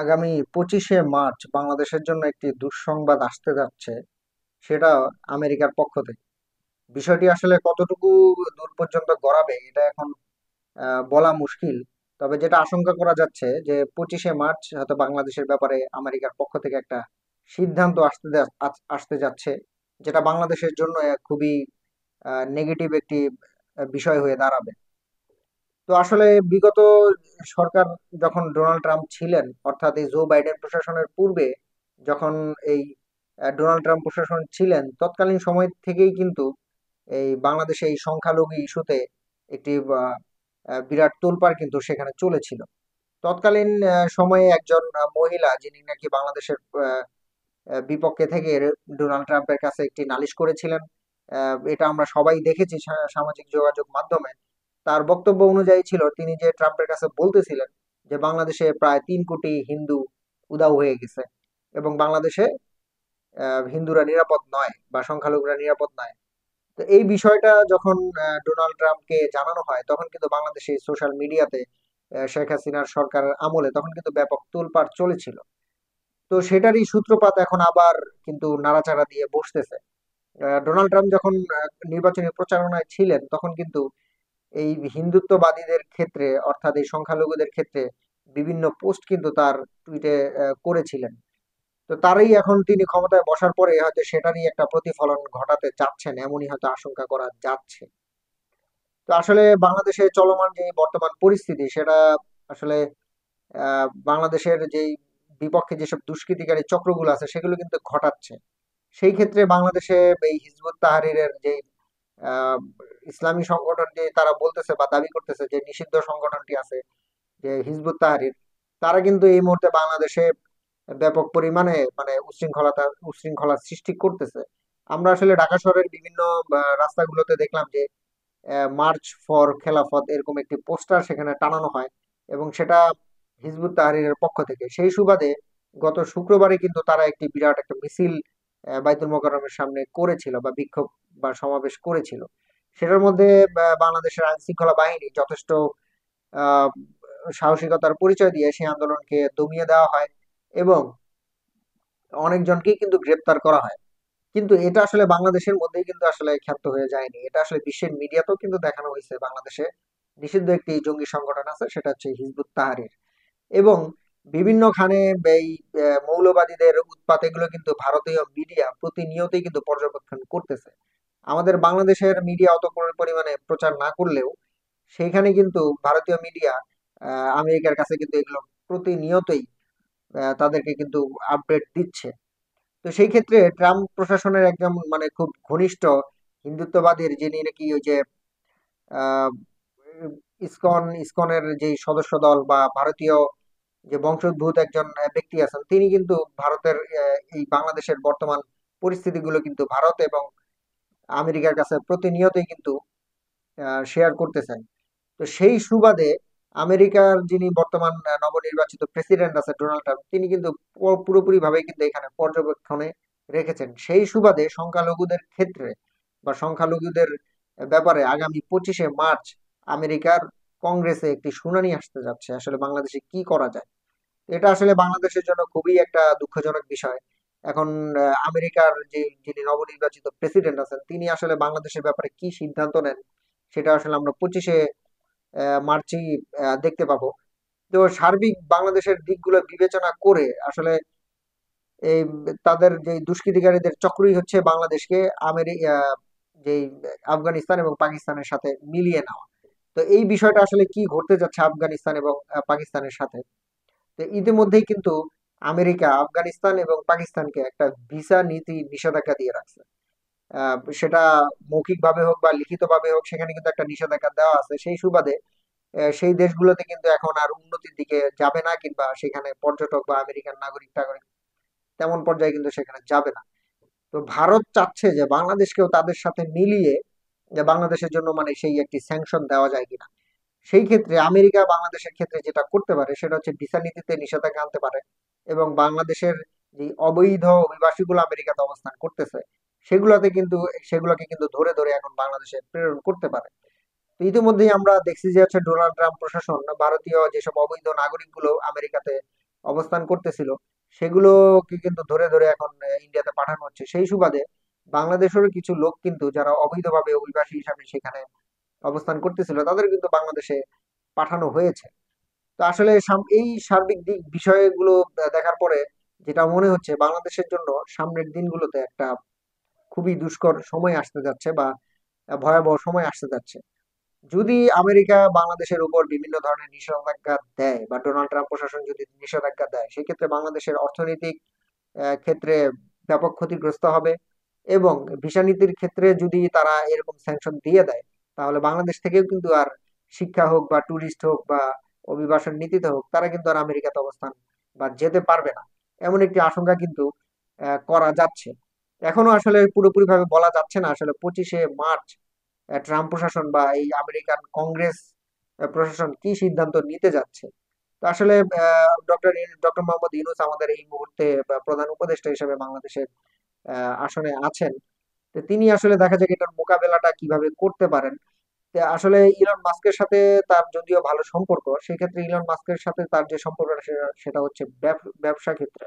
আগামী 25শে মার্চ বাংলাদেশের জন্য একটি দুঃসংবাদ আসতে যাচ্ছে, সেটা আমেরিকার পক্ষ থেকে। বিষয়টি আসলে কতটুকু দূর পর্যন্ত গড়াবে এটা এখন বলা মুশকিল। তবে যেটা আশঙ্কা করা যাচ্ছে যে 25শে মার্চ হয়তো বাংলাদেশের ব্যাপারে আমেরিকার পক্ষ থেকে একটা সিদ্ধান্ত আসতে যাচ্ছে, যেটা বাংলাদেশের জন্য খুবই নেগেটিভ একটি বিষয় হয়ে দাঁড়াবে। তো আসলে বিগত সরকার যখন ডোনাল্ড ট্রাম্প ছিলেন, অর্থাৎ এই জো বাইডেন প্রশাসনের পূর্বে যখন এই ডোনাল্ড ট্রাম্প প্রশাসন ছিলেন, তৎকালীন সময় থেকেই কিন্তু এই বাংলাদেশে এই সংখ্যালঘু ইস্যুতে একটি বিরাট তোলপাড় কিন্তু সেখানে চলেছিল। তৎকালীন সময়ে একজন মহিলা যিনি নাকি বাংলাদেশের বিপক্ষে থেকে ডোনাল্ড ট্রাম্পের কাছে একটি নালিশ করেছিলেন। এটা আমরা সবাই দেখেছি সামাজিক যোগাযোগ মাধ্যমে। তার বক্তব্য অনুযায়ী ছিল, তিনি যে ট্রাম্পের কাছে বলতেছিলেন যে বাংলাদেশে প্রায় 3 কোটি হিন্দু উধাও হয়ে গেছে এবং বাংলাদেশে হিন্দুরা নিরাপদ নয় বা সংখ্যালঘুরা নিরাপদ নয়। তো এই বিষয়টা যখন ডোনাল্ড ট্রাম্পকে জানানো হয়, তখন কিন্তু বাংলাদেশে সোশ্যাল মিডিয়াতে শেখ হাসিনার সরকারের আমলে তখন কিন্তু ব্যাপক তোলপাড় চলেছিল। তো সেটারই সূত্রপাত এখন আবার কিন্তু নাড়াচাড়া দিয়ে বসতেছে। ডোনাল্ড ট্রাম্প যখন নির্বাচনী প্রচারণায় ছিলেন, তখন কিন্তু এই হিন্দুত্ববাদীদের ক্ষেত্রে, অর্থাৎ এই সংখ্যালঘুদের ক্ষেত্রে বিভিন্ন পোস্ট কিন্তু তার টুইটে করেছিলেন। তো তারই এখন তিনি ক্ষমতায় বসার পরে হয়তো সেটারই একটা প্রতিফলন ঘটাতে যাচ্ছেন, এমনই হয়তো আশঙ্কা করা যাচ্ছে। তো আসলে বাংলাদেশে চলমান যে বর্তমান পরিস্থিতি, সেটা আসলে বাংলাদেশের যেই বিপক্ষে যেসব দুষ্কৃতিকারী চক্রগুলো আছে সেগুলো কিন্তু ঘটাচ্ছে। সেই ক্ষেত্রে বাংলাদেশে এই হিজবুত তাহরিরের যে আহ, ইসলামী সংগঠনটি তারা বলতেছে বা দাবি করতেছে যে নিষিদ্ধ সংগঠনটি আছে, যে হিজবুত তাহরির, তারা কিন্তু এই মুহূর্তে বাংলাদেশে ব্যাপক পরিমাণে মানে উচ্ছৃঙ্খলা সৃষ্টি করতেছে। আমরা আসলে ঢাকা শহরের বিভিন্ন রাস্তাগুলোতে দেখলাম যে মার্চ ফর খেলাফত এরকম একটি পোস্টার সেখানে টানানো হয়, এবং সেটা হিজবুত তাহরীরের পক্ষ থেকে। সেই সুবাদে গত শুক্রবারে কিন্তু তারা একটি বিরাট একটা মিছিল বাইতুল মোকাররমের সামনে করেছিল বা বিক্ষোভ বা সমাবেশ করেছিল। সেটার মধ্যে বাংলাদেশের আইন শৃঙ্খলা বাহিনী যথেষ্ট আহ সাহসিকতার পরিচয় দিয়ে সেই আন্দোলনকে দমিয়ে দেওয়া হয় এবং অনেকজনকেই কিন্তু গ্রেপ্তার করা হয়। কিন্তু এটা আসলে বাংলাদেশের মধ্যেই কিন্তু আসলে ক্ষান্ত হয়ে যায়নি, এটা আসলে বিশ্বের মিডিয়াতেও কিন্তু দেখানো হয়েছে বাংলাদেশে নিষিদ্ধ একটি জঙ্গি সংগঠন আছে, সেটা হচ্ছে হিজবুত তাহরির। এবং বিভিন্নখানে এই মৌলবাদীদের উৎপাত এগুলো কিন্তু ভারতীয় মিডিয়া প্রতিনিয়তই কিন্তু পর্যবেক্ষণ করতেছে। আমাদের বাংলাদেশের মিডিয়া অত পরিমাণে প্রচার না করলেও সেইখানে কিন্তু ভারতীয় মিডিয়া আমেরিকার কাছে কিন্তু এগুলো প্রতিনিয়তই তাদেরকে কিন্তু আপডেট দিচ্ছে। তো সেই ক্ষেত্রে ট্রাম্প প্রশাসনের একজন মানে খুব ঘনিষ্ঠ হিন্দুত্ববাদীর, যিনি নাকি ওই যে আহ, ইসকনের যে সদস্য দল বা ভারতীয় যে বংশোদ্ভূত একজন ব্যক্তি আছেন, তিনি কিন্তু ভারতের এই বাংলাদেশের বর্তমান পরিস্থিতিগুলো কিন্তু ভারত এবং আমেরিকার কাছে প্রতিনিয়তই কিন্তু শেয়ার করতেছেন। তো সেই সুবাদে আমেরিকার যিনি বর্তমান নবনির্বাচিত প্রেসিডেন্ট আছে ডোনাল্ড ট্রাম্প, তিনি কিন্তু পুরোপুরি ভাবে কিন্তু এখানে পর্যবেক্ষণে রেখেছেন। সেই সুবাদে সংখ্যালঘুদের ক্ষেত্রে বা সংখ্যালঘুদের ব্যাপারে আগামী 25শে মার্চ আমেরিকার কংগ্রেসে একটি শুনানি আসতে যাচ্ছে, আসলে বাংলাদেশে কি করা যায়। এটা আসলে বাংলাদেশের জন্য খুবই একটা দুঃখজনক বিষয়। এখন আমেরিকার যে যিনি নবনির্বাচিত প্রেসিডেন্ট আছেন, তিনি আসলে বাংলাদেশের ব্যাপারে কি সিদ্ধান্ত নেন, সেটা আসলে আমরা 25শে মার্চই দেখতে পাবো। তো সার্বিক বাংলাদেশের দিকগুলো বিবেচনা করে আসলে এই তাদের যে দুষ্কৃতিকারীদের চক্রই হচ্ছে বাংলাদেশকে আমেরিকা যে আফগানিস্তান এবং পাকিস্তানের সাথে মিলিয়ে নেওয়া। তো এই বিষয়টা আসলে কি ঘটতে যাচ্ছে আফগানিস্তান এবং পাকিস্তানের সাথে। তো ইতিমধ্যেই কিন্তু আমেরিকা আফগানিস্তান এবং পাকিস্তানকে একটা ভিসা নীতি নিষেধাজ্ঞা দিয়ে রাখছে। সেটা মৌখিক ভাবে হোক বা লিখিত ভাবে হোক, সেখানে কিন্তু একটা নিষেধাজ্ঞা দেওয়া আছে। সেই সুবাদে সেই দেশগুলোতে কিন্তু এখন আর উন্নতির দিকে যাবে না, কিংবা সেখানে পর্যটক বা আমেরিকান নাগরিক টাগরিক তেমন পর্যায়ে কিন্তু সেখানে যাবে না। তো ভারত চাচ্ছে যে বাংলাদেশকেও তাদের সাথে মিলিয়ে যে বাংলাদেশের জন্য মানে সেই একটি স্যাংশন দেওয়া যায় কিনা। সেই ক্ষেত্রে আমেরিকা বাংলাদেশের ক্ষেত্রে যেটা করতে পারে সেটা হচ্ছে ভিসা নীতিতে নিষেধাজ্ঞা আনতে পারে, এবং বাংলাদেশের যে অবৈধ অভিবাসীগুলো আমেরিকাতে অবস্থান করতেছে সেগুলোকে কিন্তু ধরে ধরে এখন বাংলাদেশে প্রেরণ করতে পারে। তো ইতিমধ্যেই আমরা দেখছি যে হচ্ছে ডোনাল্ড ট্রাম্প প্রশাসন ভারতীয় যেসব অবৈধ নাগরিকগুলো আমেরিকাতে অবস্থান করতেছিল, সেগুলোকে কিন্তু ধরে ধরে এখন ইন্ডিয়াতে পাঠানো হচ্ছে। সেই সুবাদে বাংলাদেশেরও কিছু লোক কিন্তু যারা অবৈধভাবে অভিবাসী হিসাবে সেখানে অবস্থান করতেছিল তাদের কিন্তু বাংলাদেশে পাঠানো হয়েছে। তো আসলে এই সার্বিক দিক বিষয়গুলো দেখার পরে যেটা মনে হচ্ছে বাংলাদেশের জন্য সামনের দিনগুলোতে একটা খুবই দুষ্কর সময় আসতে যাচ্ছে, বা ভয়াবহ সময় আসতে যাচ্ছে। যদি আমেরিকা বাংলাদেশের উপর বিভিন্ন ধরনের নিষেধাজ্ঞা দেয়, বা ডোনাল্ড ট্রাম্প প্রশাসন যদি নিষেধাজ্ঞা দেয়, সেক্ষেত্রে বাংলাদেশের অর্থনৈতিক ক্ষেত্রে ব্যাপক ক্ষতিগ্রস্ত হবে। এবং ভিসা নীতির ক্ষেত্রে যদি তারা এরকম স্যাংশন দিয়ে দেয়, তাহলে বাংলাদেশ থেকেও কিন্তু আর শিক্ষা হোক বা ট্যুরিস্ট হোক বা অভিবাসন নীতিতে হোক, তারা কিন্তু আর আমেরিকাতে অবস্থান বা যেতে পারবে না, এমন একটি আশঙ্কা কিন্তু করা যাচ্ছে। এখনো আসলে পুরোপুরি ভাবে বলা যাচ্ছে না আসলে 25শে মার্চ ট্রাম্প প্রশাসন বা এই আমেরিকান কংগ্রেস প্রশাসন কি সিদ্ধান্ত নিতে যাচ্ছে। তো আসলে ডক্টর মোহাম্মদ ইউনূস আমাদের এই মুহূর্তে প্রধান উপদেষ্টা হিসেবে বাংলাদেশের আসনে আছেন। তো তিনি আসলে দেখা যাক এটার মোকাবেলাটা কিভাবে করতে পারেন। তো আসলে ইলন মাস্কের সাথে তার যদিও ভালো সম্পর্ক, সেক্ষেত্রে ইলন মাস্কের সাথে তার যে সম্পর্কটা সেটা হচ্ছে ব্যবসা ক্ষেত্রে।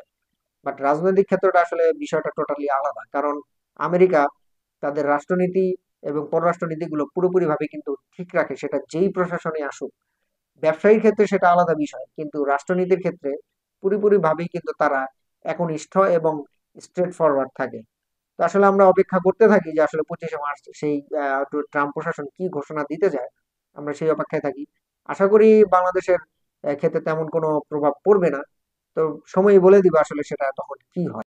বাট রাজনৈতিক ক্ষেত্রটা আসলে বিষয়টা টোটালি আলাদা, কারণ আমেরিকা তাদের রাষ্ট্রনীতি এবং পররাষ্ট্র নীতিগুলো পুরোপুরি ভাবে কিন্তু ঠিক রাখে, সেটা যেই প্রশাসনে আসুক। ব্যবসায়ীর ক্ষেত্রে সেটা আলাদা বিষয়, কিন্তু রাষ্ট্রনীতির ক্ষেত্রে পুরোপুরি ভাবেই কিন্তু তারা একনিষ্ঠ এবং স্ট্রেট ফরওয়ার্ড থাকে। তো আসলে আমরা অপেক্ষা করতে থাকি যে আসলে 25শে মার্চ সেই ট্রাম্প প্রশাসন কি ঘোষণা দিতে যায়, আমরা সেই অপেক্ষায় থাকি। আশা করি বাংলাদেশের ক্ষেত্রে তেমন কোনো প্রভাব পড়বে না। তো সময়ই বলে দিবে আসলে সেটা তখন কি হয়।